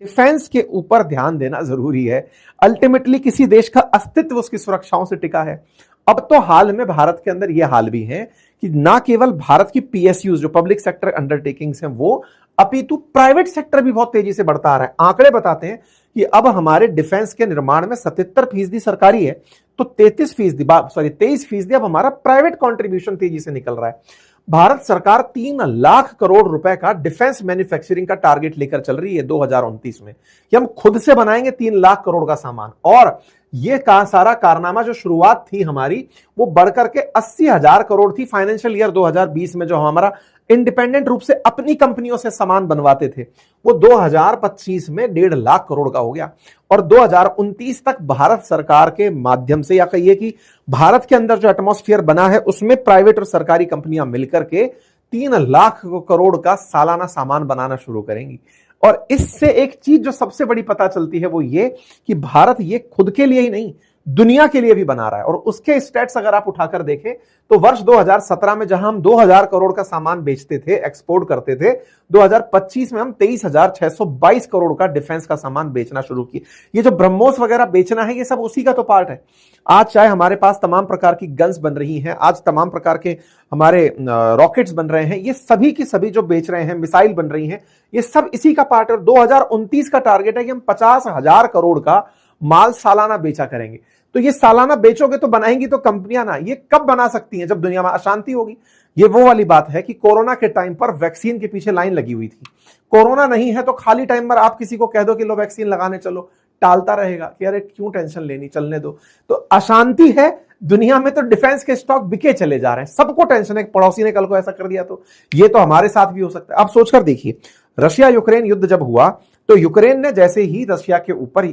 Defence के ऊपर ध्यान देना जरूरी है। अल्टीमेटली किसी देश का अस्तित्व उसकी सुरक्षाओं से टिका है। अब तो हाल में भारत के अंदर यह हाल भी है कि ना केवल भारत की पीएसयूज जो पब्लिक सेक्टर अंडरटेकिंग्स हैं वो, अपितु प्राइवेट सेक्टर भी बहुत तेजी से बढ़ता आ रहा है। आंकड़े बताते हैं कि अब हमारे डिफेंस के निर्माण में 77% सरकारी है, तो 23% अब हमारा प्राइवेट कंट्रीब्यूशन तेजी से निकल रहा है। भारत सरकार 3 लाख करोड़ रुपए का डिफेंस मैन्युफैक्चरिंग का टारगेट लेकर चल रही है 2029 में कि हम खुद से बनाएंगे 3 लाख करोड़ का सामान। और ये सारा कारनामा जो शुरुआत थी हमारी वो बढ़कर के 80,000 करोड़ थी फाइनेंशियल ईयर 2020 में, जो हमारा इंडिपेंडेंट रूप से अपनी कंपनियों से सामान बनवाते थे, वो 2025 में 1.5 लाख करोड़ का हो गया। और 2029 तक भारत सरकार के माध्यम से, या कहिए कि भारत के अंदर जो एटमॉस्फेयर बना है उसमें प्राइवेट और सरकारी कंपनियां मिलकर के 3 लाख करोड़ का सालाना सामान बनाना शुरू करेंगी। और इससे एक चीज जो सबसे बड़ी पता चलती है वो ये कि भारत ये खुद के लिए ही नहीं, दुनिया के लिए भी बना रहा है। और उसके स्टैट्स अगर आप उठाकर देखें तो वर्ष 2017 में जहां हम 2000 करोड़ का सामान बेचते थे, एक्सपोर्ट करते थे, 2025 में हम 23,622 करोड़ का डिफेंस का सामान बेचना शुरू किए। ये जो ब्रह्मोस वगैरह बेचना है ये सब उसी का तो पार्ट है। आज चाहे हमारे पास तमाम प्रकार की गन्स बन रही हैं, आज तमाम प्रकार के हमारे रॉकेट्स बन रहे हैं, ये सभी की सभी जो बेच रहे हैं, मिसाइल बन रही हैं, ये सब इसी का पार्ट है। और 2029 का टारगेट है कि हम 50,000 करोड़ का माल सालाना बेचा करेंगे। तो ये सालाना बेचोगे तो बनाएंगी तो कंपनियां ना, ये कब बना सकती हैं? जब दुनिया में अशांति होगी। ये वो वाली बात है कि कोरोना के टाइम पर वैक्सीन के पीछे लाइन लगी हुई थी। कोरोना नहीं है तो खाली टाइम पर आप किसी को कह दो कि लो वैक्सीन लगाने चलो, टालता रहेगा कि अरे क्यों टेंशन लेनी, चलने दो। तो अशांति है दुनिया में तो डिफेंस के स्टॉक बिके चले जा रहे हैं, सबको टेंशन है। पड़ोसी ने कल को ऐसा कर दिया तो ये तो हमारे साथ भी हो सकता है। आप सोचकर देखिए, रशिया यूक्रेन युद्ध जब हुआ तो यूक्रेन ने जैसे ही रशिया के ऊपर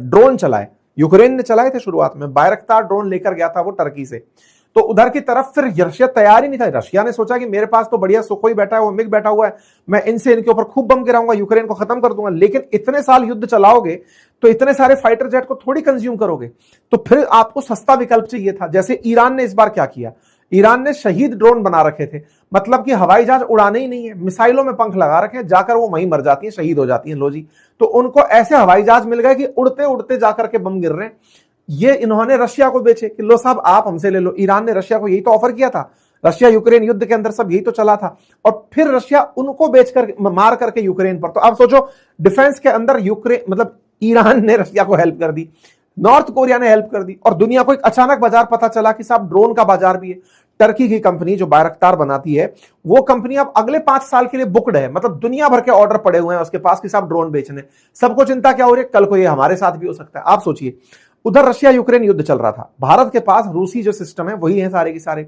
ड्रोन चलाए, यूक्रेन ने चलाए थे शुरुआत में, बायरक्तार ड्रोन लेकर गया था वो टर्की से, तो उधर की तरफ फिर रशिया तैयार ही नहीं था। रशिया ने सोचा कि मेरे पास तो बढ़िया सुखोई बैठा है, वो मिग बैठा हुआ है, मैं इनसे इनके ऊपर खूब बम गिराऊंगा, यूक्रेन को खत्म कर दूंगा। लेकिन इतने साल युद्ध चलाओगे तो इतने सारे फाइटर जेट को थोड़ी कंज्यूम करोगे, तो फिर आपको सस्ता विकल्प चाहिए था। जैसे ईरान ने इस बार क्या किया, ईरान ने शहीद ड्रोन बना रखे थे, मतलब कि हवाई जहाज उड़ाने ही नहीं है, मिसाइलों में पंख लगा रखे हैं, जाकर वो वहीं मर जाती हैं, शहीद हो जाती हैं। लो जी, तो उनको ऐसे हवाई जहाज मिल गए कि उड़ते उड़ते जाकर के बम गिर रहे हैं। ये इन्होंने रशिया को बेचे कि लो साहब आप हमसे ले लो। ईरान ने रशिया को यही तो ऑफर किया था, रशिया यूक्रेन युद्ध के अंदर सब यही तो चला था। और फिर रशिया उनको बेचकर मार करके यूक्रेन पर। तो आप सोचो डिफेंस के अंदर यूक्रेन मतलब ईरान ने रशिया को हेल्प कर दी, नॉर्थ कोरिया ने हेल्प कर दी, और दुनिया को एक अचानक बाजार पता चला कि साहब ड्रोन का बाजार भी है। टर्की की कंपनी जो बायरक्तार बनाती है वो कंपनी अब अगले 5 साल के लिए बुक्ड है, मतलब दुनिया भर के ऑर्डर पड़े हुए हैं उसके पास कि साहब ड्रोन बेचने। सबको चिंता क्या हो रही है, कल को ये हमारे साथ भी हो सकता है। आप सोचिए, उधर रशिया यूक्रेन युद्ध चल रहा था, भारत के पास रूसी जो सिस्टम है वही है सारे के सारे।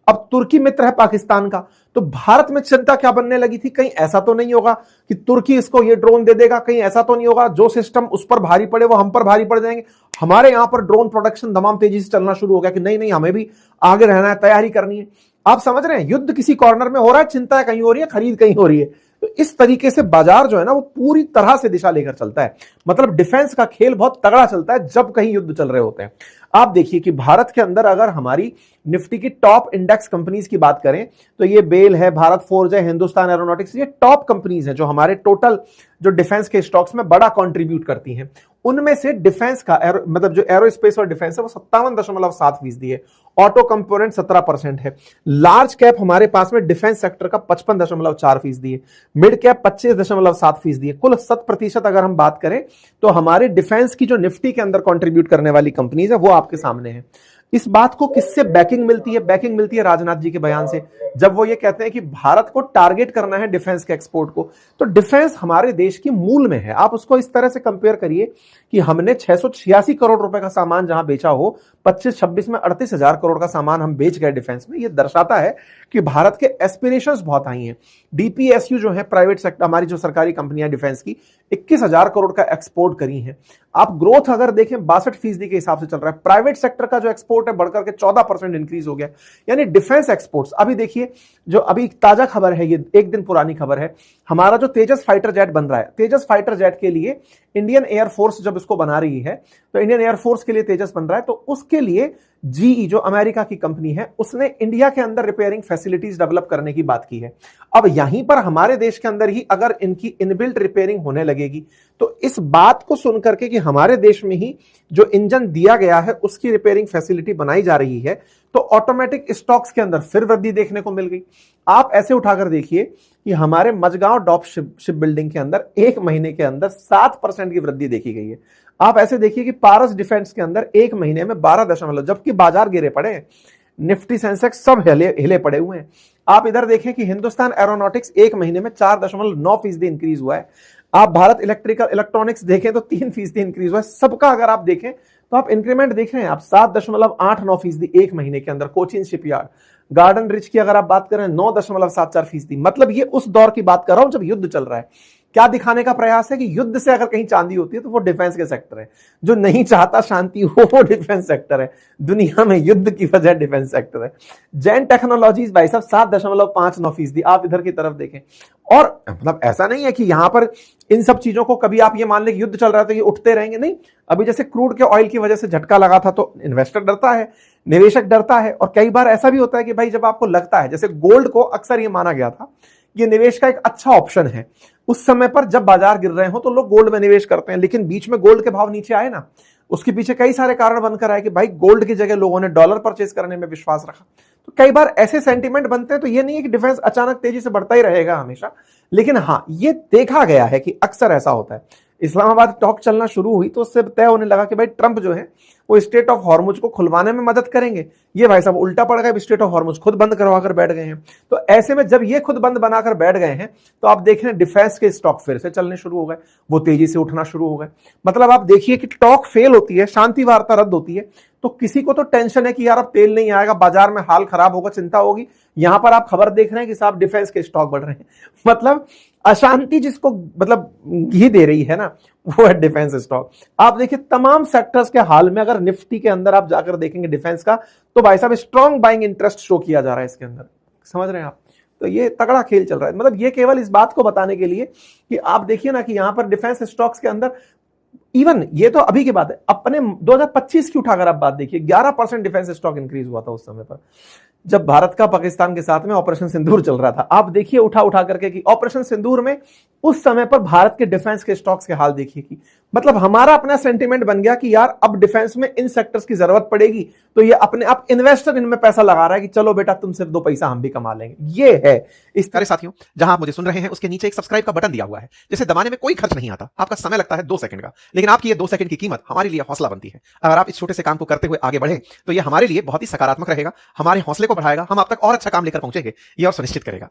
अब तुर्की मित्र है पाकिस्तान का, तो भारत में चिंता क्या बनने लगी थी, कहीं ऐसा तो नहीं होगा कि तुर्की इसको ये ड्रोन दे देगा, कहीं ऐसा तो नहीं होगा जो सिस्टम उस पर भारी पड़े वो हम पर भारी पड़ जाएंगे। हमारे यहां पर ड्रोन प्रोडक्शन तमाम तेजी से चलना शुरू हो गया कि नहीं नहीं हमें भी आगे रहना है, तैयारी करनी है। आप समझ रहे हैं, युद्ध किसी कॉर्नर में हो रहा है, चिंता कहीं हो रही है, खरीद कहीं हो रही है। तो इस तरीके से बाजार जो है ना वो पूरी तरह से दिशा लेकर चलता है। मतलब डिफेंस का खेल बहुत तगड़ा चलता है जब कहीं युद्ध चल रहे होते हैं। आप देखिए कि भारत के अंदर अगर हमारी निफ्टी की टॉप इंडेक्स कंपनीज की बात करें तो ये बेल है, भारत फोर्ज है, हिंदुस्तान एरोनॉटिक्स, ये टॉप कंपनीज हैं जो हमारे टोटल जो डिफेंस के स्टॉक्स में बड़ा कंट्रीब्यूट करती हैं। उनमें से डिफेंस का मतलब जो एरोस्पेस और डिफेंस है वो 57.7% है, ऑटो कंपोनेंट 17% है, लार्ज कैप हमारे पास में डिफेंस सेक्टर का 55.4% है, मिड कैप 25.7% है। कुल 7% अगर हम बात करें तो हमारे डिफेंस की जो निफ्टी के अंदर कंट्रीब्यूट करने वाली कंपनीज है वो आपके सामने है। इस बात को किससे बैकिंग मिलती है? बैकिंग मिलती है राजनाथ जी के बयान से, जब वो ये कहते हैं कि भारत को टारगेट करना है डिफेंस के एक्सपोर्ट को। तो डिफेंस हमारे देश की मूल में है। आप उसको इस तरह से कंपेयर करिए कि हमने 686 करोड़ रुपए का सामान जहां बेचा हो, 25-26 में 38,000 करोड़ का सामान हम बेच गए डिफेंस में। ये दर्शाता है कि भारत के एस्पिरेशंस बहुत हाई हैं। डीपीएसयू जो है प्राइवेट सेक्टर, हमारी जो सरकारी कंपनियां डिफेंस की, 21,000 करोड़ का एक्सपोर्ट करी है। आप ग्रोथ अगर देखें 62% के हिसाब से चल रहा है। प्राइवेट सेक्टर का जो एक्सपोर्ट है बढ़कर के 14% इंक्रीज हो गया, यानी डिफेंस एक्सपोर्ट्स। अभी देखिए जो अभी ताजा खबर है, ये एक दिन पुरानी खबर है, हमारा जो तेजस फाइटर जेट बन रहा है, तेजस फाइटर जेट के लिए इंडियन एयरफोर्स जब इसको बना रही है, तो इंडियन एयरफोर्स के लिए तेजस बन रहा है, तो उसके लिए जीई जो अमेरिका की कंपनी है, उसने इंडिया के अंदर रिपेयरिंग फैसिलिटीज डेवलप करने की बात की है। अब यहीं पर हमारे देश के अंदर ही अगर इनकी इनबिल्ट रिपेयरिंग होने लगेगी, तो इस बात को सुनकर के कि हमारे देश में ही जो इंजन दिया गया है उसकी रिपेयरिंग फैसिलिटी बनाई जा रही है, तो ऑटोमेटिक स्टॉक्स के अंदर फिर वृद्धि देखने को मिल गई। आप ऐसे उठाकर देखिए कि हमारे मझगांव डॉक शिप बिल्डिंग के अंदर एक महीने के अंदर 7% की वृद्धि देखी गई है। आप ऐसे देखिए कि पारस डिफेंस के अंदर एक महीने में 12 जबकि बाजार गिरे पड़े हैं, निफ्टी सेंसेक्स सब हिले पड़े हुए हैं। आप इधर देखें कि हिंदुस्तान एरोनॉटिक्स एक महीने में 4.9% इंक्रीज हुआ है। आप भारत इलेक्ट्रॉनिक्स देखें तो 3% इंक्रीज हुआ है। सबका अगर आप देखें तो आप इंक्रीमेंट देख रहे हैं, आप 7.89% एक महीने के अंदर। कोचिन शिपयार्ड, गार्डन रिच की अगर आप बात करें 9.74%। मतलब ये उस दौर की बात कर रहा हूं जब युद्ध चल रहा है। क्या दिखाने का प्रयास है कि युद्ध से अगर कहीं चांदी होती है तो वो डिफेंस के सेक्टर है। जो नहीं चाहता शांति हो वो डिफेंस सेक्टर है। दुनिया में युद्ध की वजह डिफेंस सेक्टर है। जैन टेक्नोलॉजीज भाई साहब 7.59%। आप इधर की तरफ देखें, और मतलब ऐसा नहीं है कि यहां पर इन सब चीजों को कभी आप ये मान लें कि युद्ध चल रहा है तो ये उठते रहेंगे, नहीं। अभी जैसे क्रूड के ऑयल की वजह से झटका लगा था तो इन्वेस्टर डरता है, निवेशक डरता है। और कई बार ऐसा भी होता है कि भाई जब आपको लगता है, जैसे गोल्ड को अक्सर ये माना गया था ये निवेश का एक अच्छा ऑप्शन है, उस समय पर जब बाजार गिर रहे हो तो लोग गोल्ड में निवेश करते हैं। लेकिन बीच में गोल्ड के भाव नीचे आए ना, उसके पीछे कई सारे कारण बनकर आए कि भाई गोल्ड की जगह लोगों ने डॉलर परचेज करने में विश्वास रखा। तो कई बार ऐसे सेंटीमेंट बनते हैं। तो ये नहीं है कि डिफेंस अचानक तेजी से बढ़ता ही रहेगा हमेशा, लेकिन हाँ ये देखा गया है कि अक्सर ऐसा होता है। इस्लामाबाद टॉक चलना शुरू हुई तो उससे तय होने लगा कि भाई ट्रंप जो है वो स्टेट ऑफ हॉर्मुज को खुलवाने में मदद करेंगे। ये भाई साहब उल्टा पड़ गया, स्टेट ऑफ हॉर्मुज खुद बंद करवा कर बैठ गए हैं। तो ऐसे में जब ये खुद बंद बनाकर बैठ गए हैं तो आप देख रहे हैं डिफेंस के स्टॉक फिर से चलने शुरू हो गए, वो तेजी से उठना शुरू हो गए। मतलब आप देखिए कि टॉक फेल होती है, शांति वार्ता रद्द होती है, तो किसी को तो टेंशन है कि यार अब तेल नहीं आएगा, बाजार में हाल खराब होगा, चिंता होगी। यहां पर आप खबर देख रहे हैं कि साहब डिफेंस के स्टॉक बढ़ रहे हैं। मतलब अशांति जिसको मतलब घी दे रही है ना, वो है डिफेंस स्टॉक। आप देखिए तमाम सेक्टर्स के हाल में अगर निफ्टी के अंदर आप जाकर देखेंगे डिफेंस का, तो भाई साहब स्ट्रॉन्ग बाइंग इंटरेस्ट शो किया जा रहा है इसके अंदर। समझ रहे हैं आप? तो ये तगड़ा खेल चल रहा है। मतलब ये केवल इस बात को बताने के लिए कि आप देखिए ना कि यहां पर डिफेंस स्टॉक्स के अंदर इवन ये तो अभी की बात है, अपने 2025 की उठाकर आप बात देखिए 11% डिफेंस स्टॉक इंक्रीज हुआ था उस समय पर जब भारत का पाकिस्तान के साथ में ऑपरेशन सिंदूर चल रहा था। आप देखिए उठा करके कि ऑपरेशन सिंदूर में उस समय पर भारत के डिफेंस के स्टॉक्स के हाल देखिए कि मतलब हमारा अपना सेंटीमेंट बन गया कि यार अब डिफेंस में इन सेक्टर्स की जरूरत पड़ेगी, तो ये अपने आप इन्वेस्टर इनमें पैसा लगा रहा है कि चलो बेटा तुमसे 2 पैसा हम भी कमा लेंगे। ये है इस तरह। साथियों, जहां आप मुझे सुन रहे हैं उसके नीचे एक सब्सक्राइब का बटन दिया हुआ है, जिसे दबाने में कोई खर्च नहीं आता, आपका समय लगता है 2 सेकंड का, लेकिन आपकी ये 2 सेकंड की कीमत हमारे लिए हौसला बनती है। अगर आप इस छोटे से काम को करते हुए आगे बढ़े तो ये हमारे लिए बहुत ही सकारात्मक रहेगा, हमारे हौसले को बढ़ाएगा, हम आप तक और अच्छा काम लेकर पहुंचेंगे, ये और सुनिश्चित करेगा।